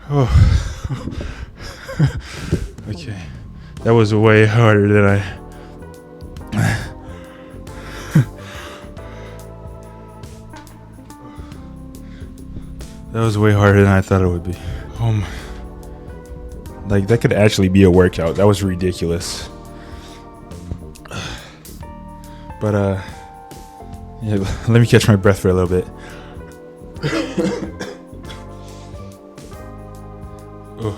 Oh. Okay. That was way harder than That was way harder than I thought it would be. Like, that could actually be a workout. That was ridiculous. But, yeah, let me catch my breath for a little bit. Oh.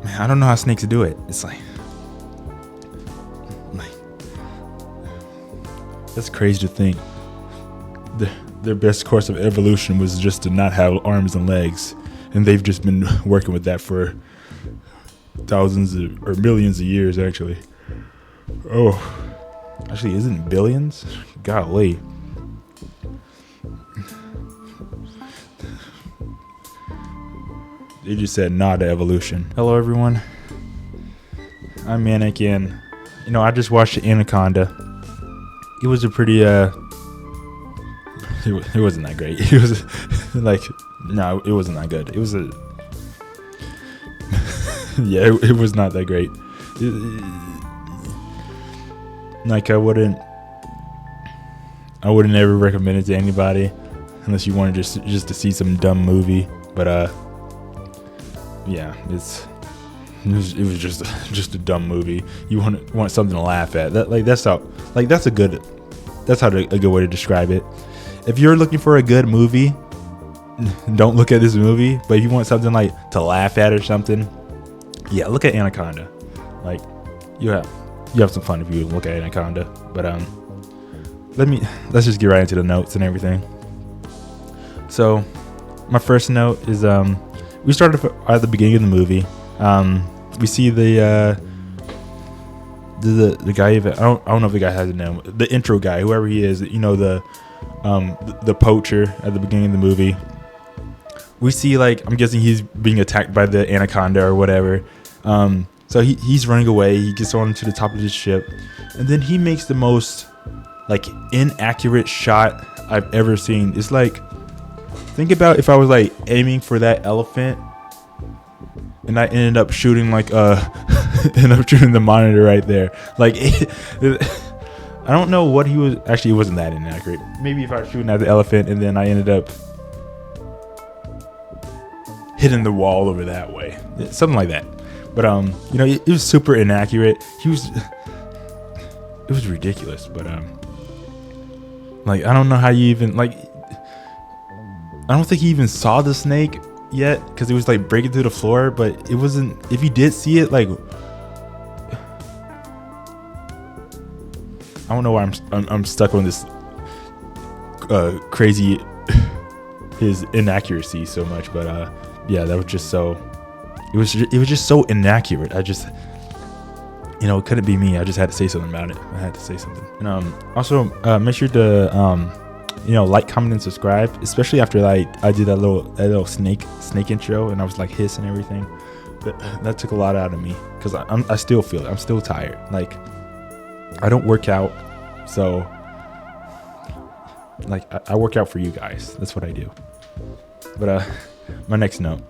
Man, I don't know how snakes do it. It's like that's crazy to think. Their best course of evolution was just to not have arms and legs, and they've just been working with that for thousands or millions of years, actually. Oh, actually, isn't it billions? Golly. They just said nah to evolution. Hello, everyone. I'm Manic, and I just watched Anaconda. It was a pretty It wasn't that great. It was like, no, it wasn't that good. It was yeah, it was not that great. Like, I wouldn't ever recommend it to anybody unless you wanted just to see some dumb movie. But yeah, it was just a dumb movie. You want something to laugh at. That's how a good way to describe it. If you're looking for a good movie, don't look at this movie. But if you want something like to laugh at or something, yeah, look at Anaconda. Like, you have some fun if you look at Anaconda. But let's just get right into the notes and everything. So my first note is we started at the beginning of the movie. We see the guy. I don't know if the guy has a name. The intro guy, whoever he is, the poacher at the beginning of the movie. We see, like, I'm guessing he's being attacked by the anaconda or whatever. So he's running away. He gets onto the top of his ship, and then he makes the most, like, inaccurate shot I've ever seen. It's like, think about if I was, like, aiming for that elephant, and I ended up shooting shooting the monitor right there. Like, I don't know what he was. Actually, it wasn't that inaccurate. Maybe if I was shooting at the elephant and then I ended up hitting the wall over that way, something like that. But it was super inaccurate. It was ridiculous. But like, I don't know how you even, like, I don't think he even saw the snake yet, because it was like breaking through the floor. But it wasn't. If he did see it, like, I don't know why I'm stuck on this crazy his inaccuracy so much, but yeah, that was just so. It was just so inaccurate. I just, it couldn't be me. I just had to say something about it. I had to say something. And also make sure to like, comment, and subscribe, especially after, like, I did that little snake intro, and I was like hissing and everything. But that took a lot out of me, because I still feel it. I'm still tired. Like, I don't work out, so, like, I work out for you guys. That's what I do. But my next note.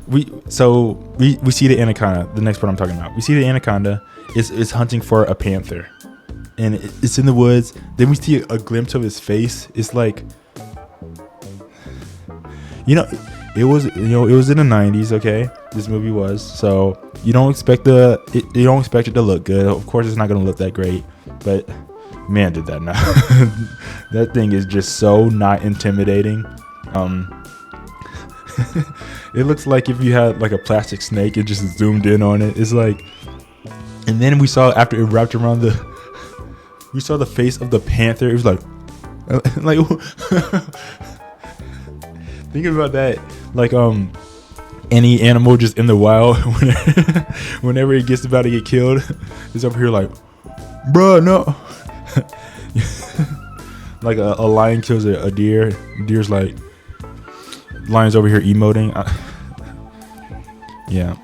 We see the anaconda. The next part I'm talking about. We see the anaconda is hunting for a panther, and it's in the woods. Then we see a glimpse of his face. It's like, it was in the 90s. Okay, this movie was, so you don't expect it to look good. Of course, it's not gonna look that great, but man, did that not. That thing is just so not intimidating. It looks like if you had, like, a plastic snake and just zoomed in on it. It's like, and then we saw, after it wrapped around we saw the face of the panther. It was like thinking about that, like, any animal just in the wild, whenever it gets about to get killed, it's over here like, bruh, no. Like a lion kills a deer. Deer's like, lion's over here emoting. Yeah.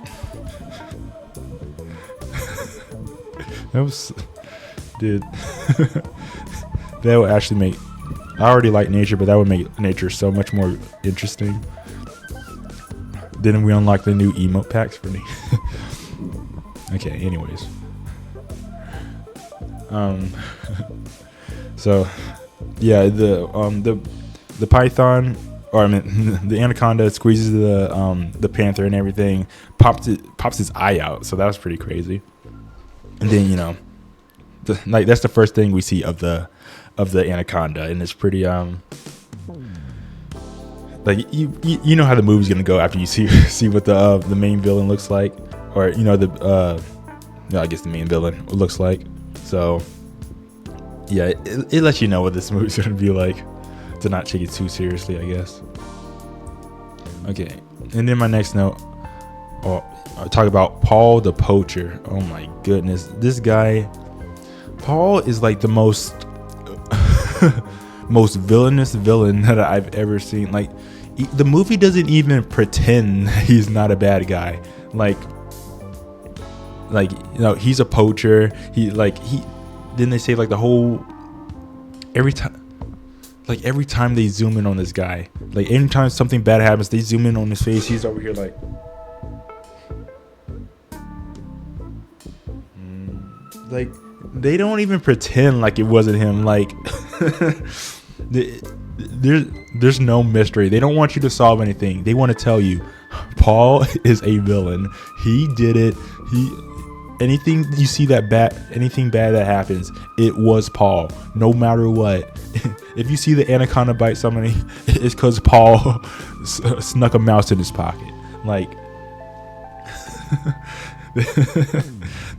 That was, dude. That would actually make I already like nature, but that would make nature so much more interesting. Then we unlock the new emote packs for me. Okay, anyways. So yeah, the python, or I mean the anaconda squeezes the panther and everything, pops his eye out. So that was pretty crazy. And then, you know, like that's the first thing we see of the anaconda, and it's pretty like you know how the movie's gonna go after you see what the main villain looks like, or you know I guess the main villain looks like. So yeah, it lets you know what this movie's gonna be like, to not take it too seriously, I guess. Okay, and then my next note, I'll talk about Paul the Poacher. Oh my goodness, this guy, Paul, is like the most most villainous villain that I've ever seen. Like, the movie doesn't even pretend he's not a bad guy. Like you know, he's a poacher. Then they say like the whole, every time they zoom in on this guy, like anytime something bad happens, they zoom in on his face. He's over here like, like they don't even pretend like it wasn't him. Like there's no mystery. They don't want you to solve anything. They want to tell you Paul is a villain. He did it. Anything you see anything bad that happens, it was Paul. No matter what. If you see the anaconda bite somebody, it's because Paul snuck a mouse in his pocket. Like,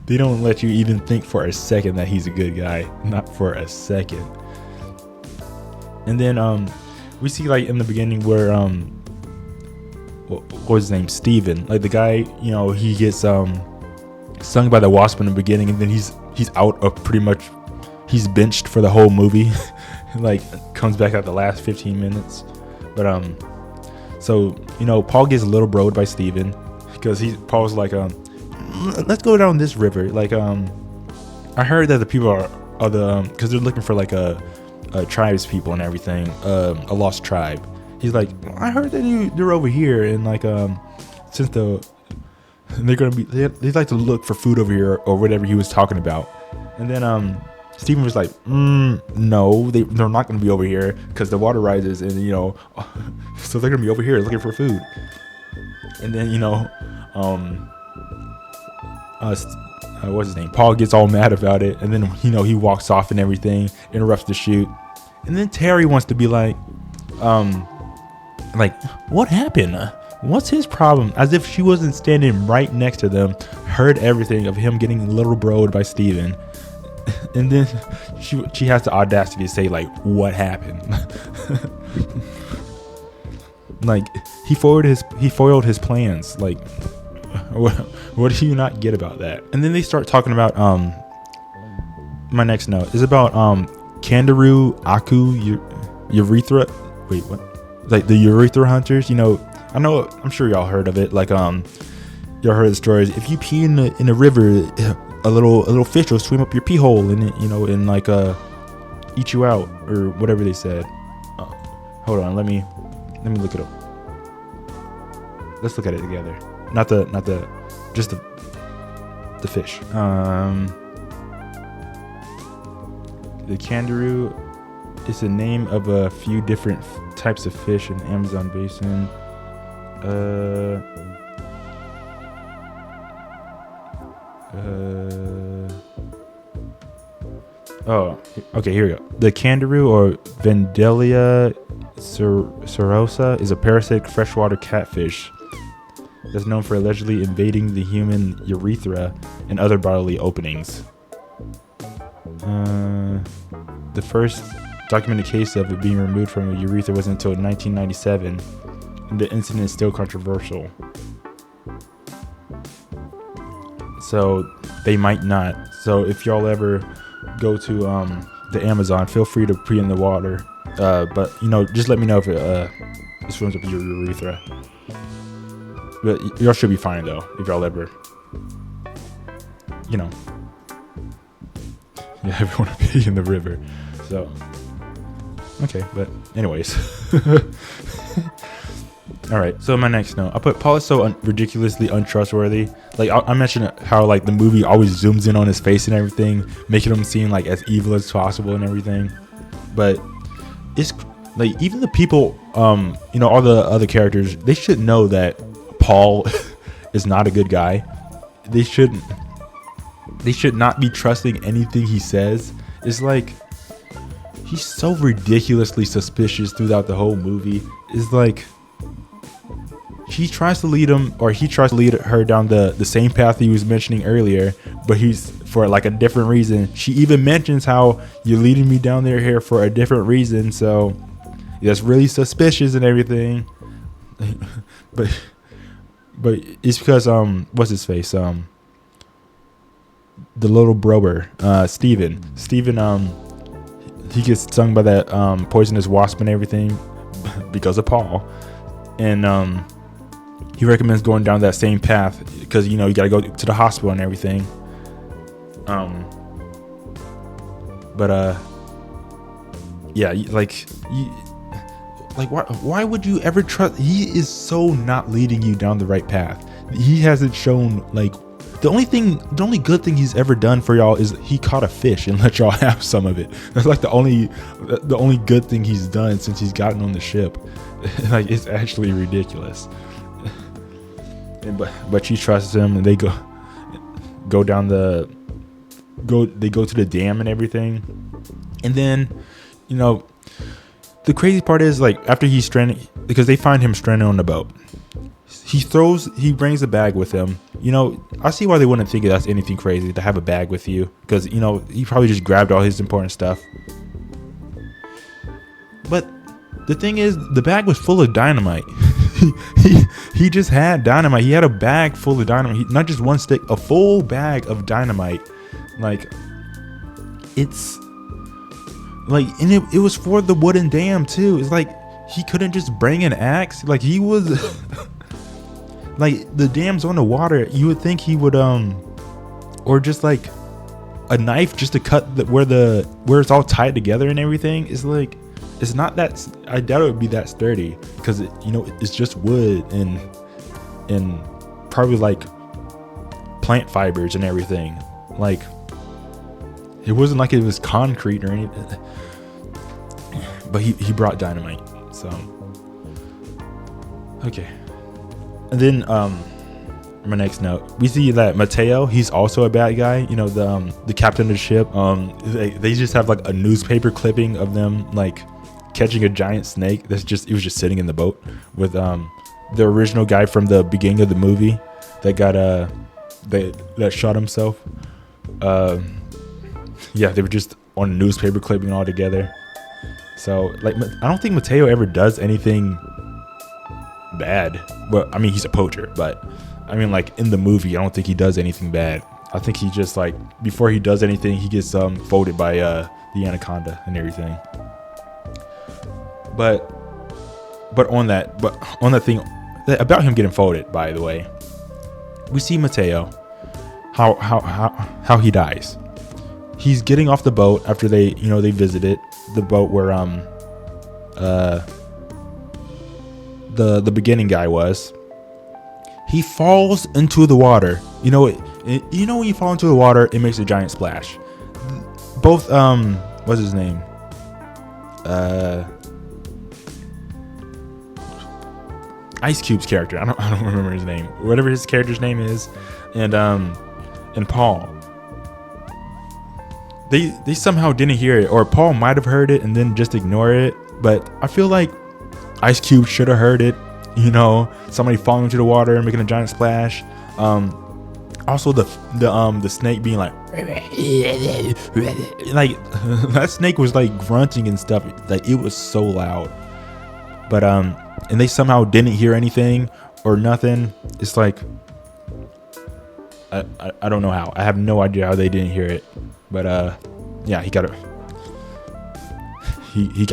they don't let you even think for a second that he's a good guy. Not for a second. And then we see like in the beginning where what was his name? Steven. Like the guy, you know, he gets stung by the wasp in the beginning, and then he's out of pretty much, he's benched for the whole movie. Like, comes back at the last 15 minutes. But so, you know, Paul gets a little broed by Steven, because Paul's like, let's go down this river. Like, I heard that the people are because they're looking for like a tribes people and everything, a lost tribe. He's like, I heard that they're over here, and like since they're gonna be, they like to look for food over here, or whatever he was talking about. And then Steven was like, no, they're not gonna be over here, because the water rises, and you know, so they're gonna be over here looking for food. And then, you know, what's his name? Paul gets all mad about it, and then, you know, he walks off and everything, interrupts the shoot. And then Terry wants to be like, what happened? What's his problem? As if she wasn't standing right next to them, heard everything of him getting a little broed by Steven. And then she has the audacity to say, like, what happened? Like, he foiled his plans. Like, what do you not get about that? And then they start talking about my next note is about Kangaroo Aku Urethra. Wait, what? Like the urethra hunters, you know. I'm sure y'all heard of it. Like, y'all heard the stories. If you pee in a river, a little fish will swim up your pee hole and, you know, and like eat you out, or whatever they said. Hold on, let me look it up. Let's look at it together. Just the fish. The kangaroo is the name of a few different types of fish in the Amazon basin. Oh, okay, here we go. The kangaroo, or Vendelia serosa, is a parasitic freshwater catfish that's known for allegedly invading the human urethra and other bodily openings. The first documented case of it being removed from a urethra wasn't until 1997, and the incident is still controversial. So they might not. So if y'all ever go to the Amazon, feel free to pee in the water. But you know, just let me know if it swims up your urethra. But y'all should be fine though, if y'all ever, you know, ever want to pee in the river. So Okay, but anyways. All right, so my next note, I put Paul is so ridiculously untrustworthy. Like I mentioned how like the movie always zooms in on his face and everything, making him seem like as evil as possible and everything. But it's like even the people, all the other characters, they should know that Paul is not a good guy. They should not be trusting anything he says. It's like he's so ridiculously suspicious throughout the whole movie. It's like he tries to lead her down the same path he was mentioning earlier, but he's for like a different reason. She even mentions how you're leading me down there here for a different reason, so that's really suspicious and everything. but it's because what's his face, the little broer, Steven, he gets stung by that poisonous wasp and everything because of Paul, and he recommends going down that same path because you gotta go to the hospital and everything. Yeah, why would you ever trust? He is so not leading you down the right path. He hasn't shown like the only good thing he's ever done for y'all is he caught a fish and let y'all have some of it. That's like the only good thing he's done since he's gotten on the ship. Like it's actually ridiculous. But she trusts him, and they go down they go to the dam and everything. And then the crazy part is like after he's stranded, because they find him stranded on the boat, he brings a bag with him. I see why they wouldn't think that's anything crazy to have a bag with you, because he probably just grabbed all his important stuff. But the thing is, the bag was full of dynamite. He just had dynamite. He had a bag full of dynamite. Not just one stick, a full bag of dynamite. Like, it's like, and it was for the wooden dam too. It's like he couldn't just bring an axe. Like he was like the dam's on the water. You would think he would or just like a knife just to cut where it's all tied together and everything. It's like it's not that. I doubt it would be that sturdy because it's just wood and probably like plant fibers and everything. Like it wasn't like it was concrete or anything. But he brought dynamite. So okay. And then my next note, we see that Mateo, he's also a bad guy. The captain of the ship. They just have like a newspaper clipping of them like catching a giant snake it was just sitting in the boat with the original guy from the beginning of the movie that got that shot himself. Yeah, they were just on a newspaper clipping all together. So like I don't think Mateo ever does anything bad. Well, I mean he's a poacher, but I mean like in the movie I don't think he does anything bad. I think he just like before he does anything he gets folded by the anaconda and everything. But on that thing about him getting folded, by the way, we see Mateo how he dies. He's getting off the boat after they visited the boat where the beginning guy was. He falls into the water. When you fall into the water, it makes a giant splash. Both what's his name? Ice Cube's character. I don't remember his name. Whatever his character's name is, and Paul. They somehow didn't hear it, or Paul might have heard it and then just ignore it. But I feel like Ice Cube should have heard it. Somebody falling into the water and making a giant splash. Also the snake being like that snake was like grunting and stuff. Like it was so loud. But and they somehow didn't hear anything or nothing. It's like I don't know how. I have no idea how they didn't hear it. But yeah, he got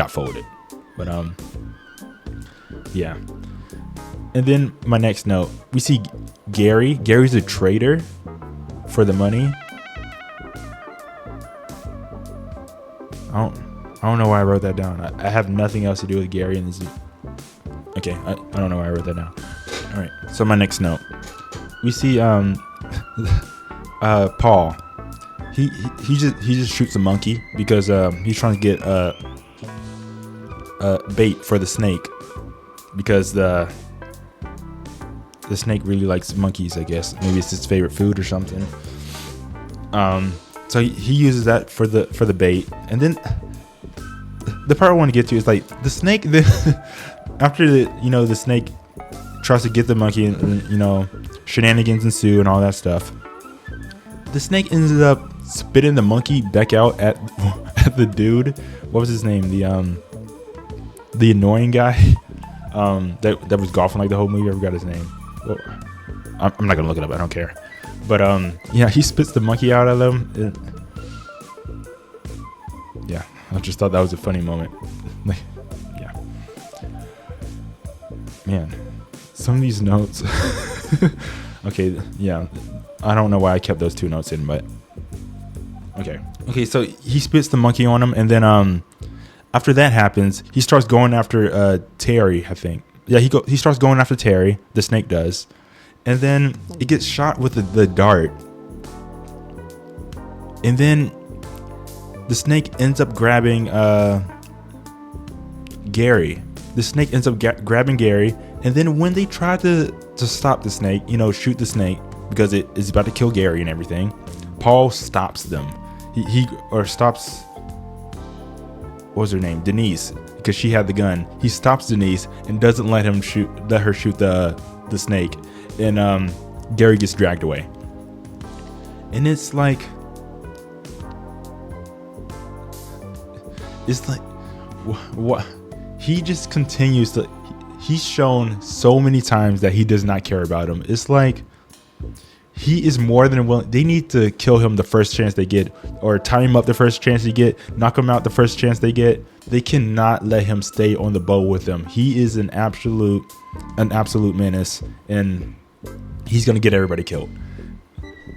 folded. But yeah. And then my next note, we see Gary. Gary's a traitor for the money. I I don't know why I wrote that down. I have nothing else to do with Gary and this. Okay, I don't know why I wrote that down. All right, so my next note, we see Paul. He just shoots a monkey because he's trying to get bait for the snake because the snake really likes monkeys. I guess maybe it's his favorite food or something. So he uses that for the bait, and then the part I want to get to is like the snake. After the snake tries to get the monkey, and shenanigans ensue and all that stuff. The snake ended up spitting the monkey back out at the dude. What was his name? The annoying guy that was golfing like the whole movie. I forgot his name. Well, I'm not gonna look it up. I don't care. But yeah, he spits the monkey out at them. Yeah, I just thought that was a funny moment. Like, yeah, man, some of these notes. Okay, yeah, I don't know why I kept those 2 notes in, but okay. So he spits the monkey on him, and then after that happens, he starts going after Terry. I think. Yeah, he starts going after Terry. The snake does. And then it gets shot with the dart. And then the snake ends up grabbing Gary. The snake ends up grabbing Gary. And then when they try to stop the snake, shoot the snake because it is about to kill Gary and everything, Paul stops them. He stops. What was her name? Denise, because she had the gun. He stops Denise and doesn't let her shoot the snake. And Gary gets dragged away. And it's like what he just continues to. He's shown so many times that he does not care about him. It's like he is more than willing. They need to kill him the first chance they get, or tie him up the first chance they get, knock him out the first chance they get. They cannot let him stay on the boat with them. He is an absolute menace, and he's gonna get everybody killed.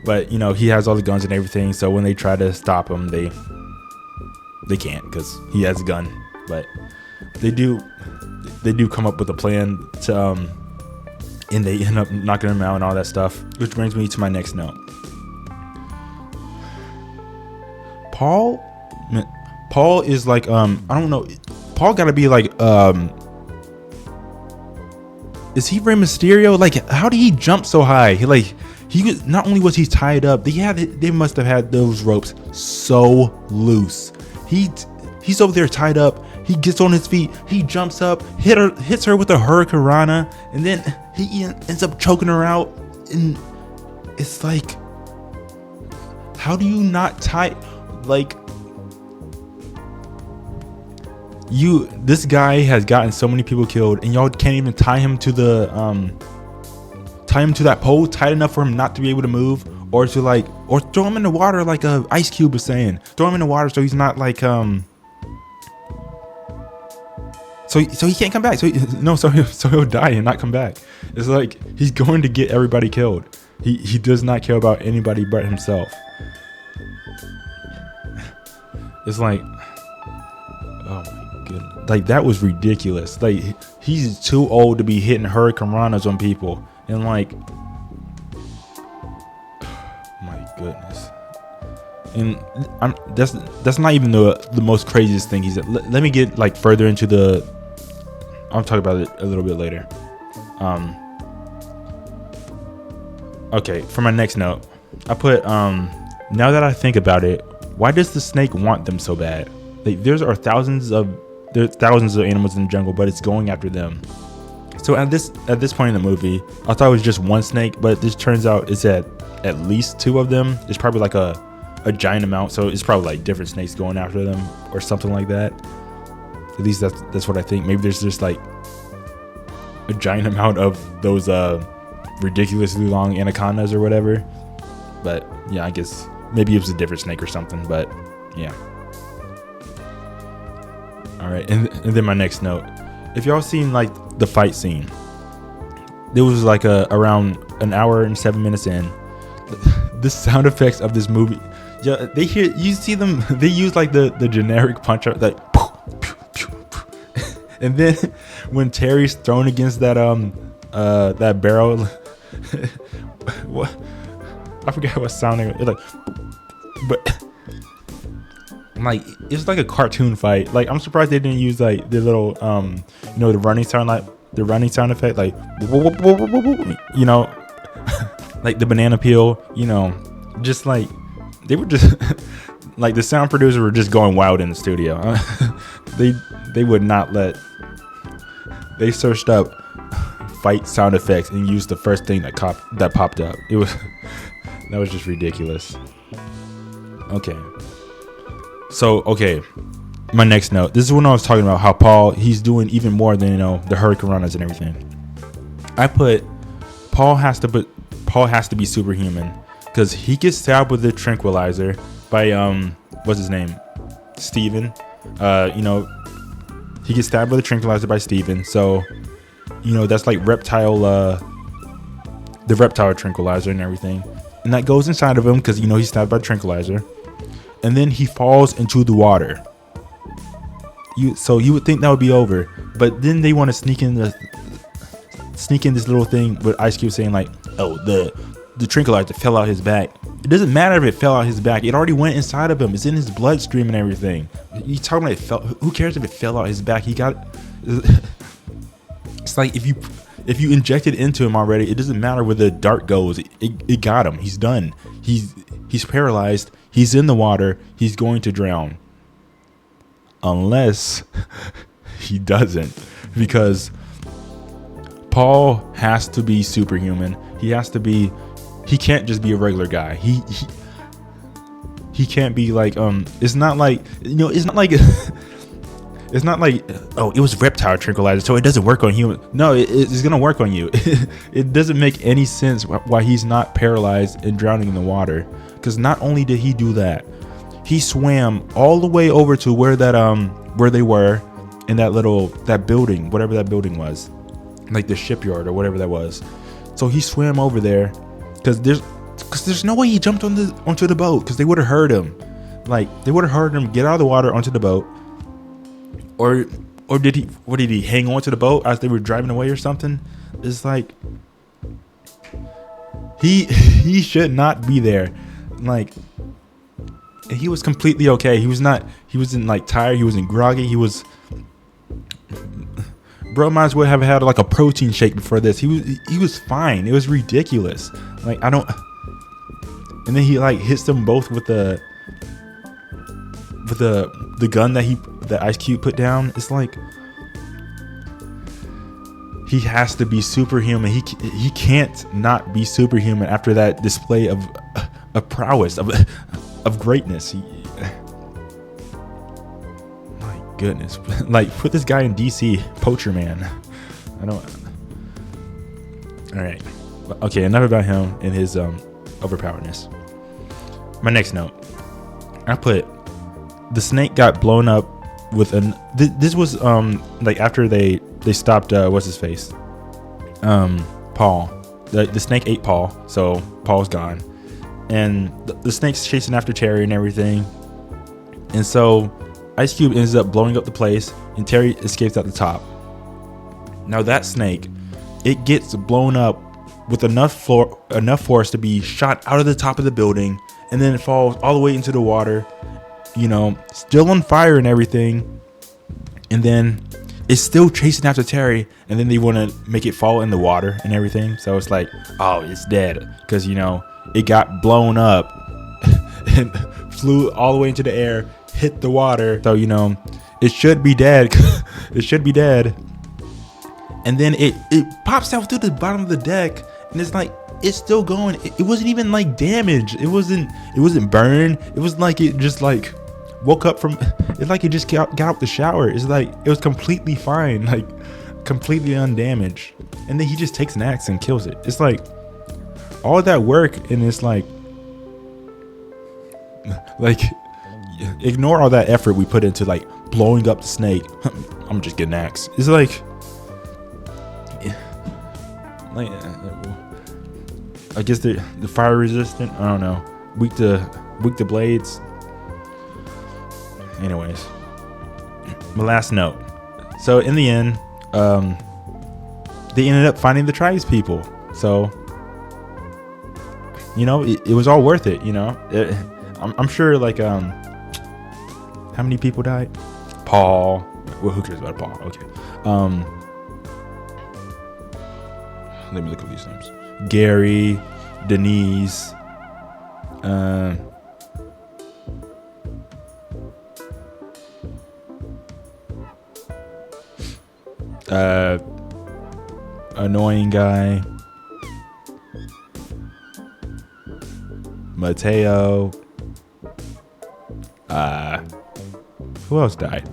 But he has all the guns and everything, so when they try to stop him, they can't because he has a gun. But they do come up with a plan to and they end up knocking him out and all that stuff, which brings me to my next note. Paul is like I don't know. Paul gotta be like is he Rey Mysterio? Like, how did he jump so high? He was, not only was he tied up, they must have had those ropes so loose. He's over there tied up. He gets on his feet. He jumps up, hits her with a hurricanrana, and then he ends up choking her out. And it's like, how do you not tie? Like, this guy has gotten so many people killed, and y'all can't even tie him to that pole tight enough for him not to be able to move, or throw him in the water like a Ice Cube was saying. Throw him in the water so he's not like so he can't come back. So he'll die and not come back. It's like he's going to get everybody killed. He does not care about anybody but himself. It's like, oh my goodness, like that was ridiculous. Like he's too old to be hitting hurricanranas on people, and like, my goodness. And that's not even the most craziest thing he said. Let me get like further into the. I'll talk about it a little bit later. Okay, for my next note, I put now that I think about it, why does the snake want them so bad? Like there are thousands of animals in the jungle, but it's going after them. So at this point in the movie, I thought it was just one snake, but this turns out it's at least 2 of them. It's probably like a giant amount, so it's probably like different snakes going after them or something like that. At least that's what I think. Maybe there's just like a giant amount of those ridiculously long anacondas or whatever. But yeah, I guess maybe it was a different snake or something. But yeah. All right, and then my next note. If y'all seen like the fight scene, there was like around an hour and 7 minutes in. The sound effects of this movie, yeah, you see them. They use like the generic punch out, like And then when Terry's thrown against that barrel, what I forgot what sounding it like, but like it's like a cartoon fight. Like I'm surprised they didn't use like the little the running sound, like the running sound effect, like like the banana peel, just like they were just like the sound producers were just going wild in the studio. They would not let. They searched up fight sound effects and used the first thing that popped up. It was that was just ridiculous. Okay. So my next note. This is when I was talking about how Paul, he's doing even more than the hurricane runners and everything. I put Paul has to be superhuman because he gets stabbed with the tranquilizer by what's his name, Steven. He gets stabbed with a tranquilizer by Steven. So that's like the reptile tranquilizer and everything, and that goes inside of him because he's stabbed by the tranquilizer, and then he falls into the water. So you would think that would be over, but then they want to sneak in this little thing with Ice Cube saying like, oh, the tranquilizer fell out his back. It doesn't matter if it fell out his back. It already went inside of him. It's in his bloodstream and everything. You talking about it fell? Who cares if it fell out his back? He got. It's like if you inject it into him already, it doesn't matter where the dart goes. It got him. He's done. He's paralyzed. He's in the water. He's going to drown. Unless he doesn't, because Paul has to be superhuman. He can't just be a regular guy. He can't be like it's not like it's not like oh, it was reptile tranquilizer, so it doesn't work on human. No, it's gonna work on you. It doesn't make any sense why he's not paralyzed and drowning in the water, because not only did he do that, he swam all the way over to where they were in that building, whatever that building was, like the shipyard or whatever that was. So he swam over there because there's no way he jumped onto the boat, because they would have heard him. Like they would have heard him get out of the water onto the boat, or did he hang on to the boat as they were driving away or something? It's like he should not be there. Like he was completely okay. He wasn't like tired. He wasn't groggy. Bro might as well have had like a protein shake before this. He was fine. It was ridiculous. Like and then he like hits them both with the gun that Ice Cube put down. It's like he has to be superhuman. He can't not be superhuman after that display of prowess, of greatness. My goodness. Like put this guy in DC, Poacher Man. I don't. All right. Okay, enough about him and his overpowerness. My next note. I put the snake got blown up with this was like after they stopped what's his face? Paul. The snake ate Paul, so Paul's gone. And the snake's chasing after Terry and everything. And so Ice Cube ends up blowing up the place, and Terry escapes at the top. Now that snake, it gets blown up with enough force to be shot out of the top of the building, and then it falls all the way into the water, still on fire and everything. And then it's still chasing after Terry, and then they want to make it fall in the water and everything. So it's like, oh, it's dead, because it got blown up and flew all the way into the air, hit the water. So it should be dead. It should be dead. And then it pops out through the bottom of the deck, and it's like it's still going. It wasn't even like damaged. It wasn't burned. It was like it just like woke up from. It's like it just got out the shower. It's like it was completely fine, like completely undamaged. And then he just takes an axe and kills it. It's like all that work, and it's like ignore all that effort we put into like blowing up the snake. I'm just getting an axe. It's like I guess the fire resistant. I don't know. Weak to blades. Anyways, my last note. So in the end, they ended up finding the tribes people. So, you know, it was all worth it. You know, I'm sure. Like, how many people died? Paul. Well, who cares about Paul? Okay. Let me look at these names. Gary, Denise. Annoying guy, Mateo. Who else died?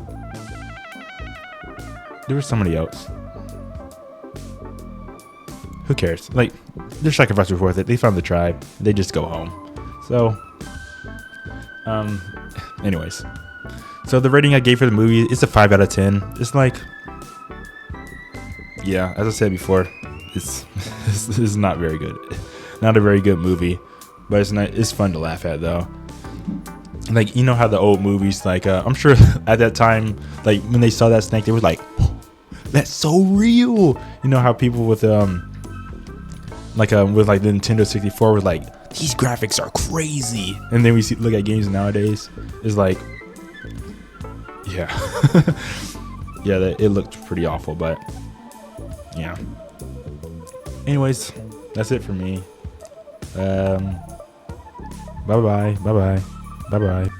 There was somebody else. Who cares? Like, their sacrifice was worth it. They found the tribe. They just go home. So, anyways. So the rating I gave for the movie is a 5 out of 10. It's like, yeah, as I said before, it's not very good. Not a very good movie, but it's fun to laugh at though. Like, you know how the old movies, like, I'm sure at that time, like when they saw that snake, they were like, oh, that's so real. You know how people with the Nintendo 64 were like, these graphics are crazy. And then we look at games nowadays, it's like, yeah. Yeah, it looked pretty awful, but yeah. Anyways, that's it for me. Bye bye.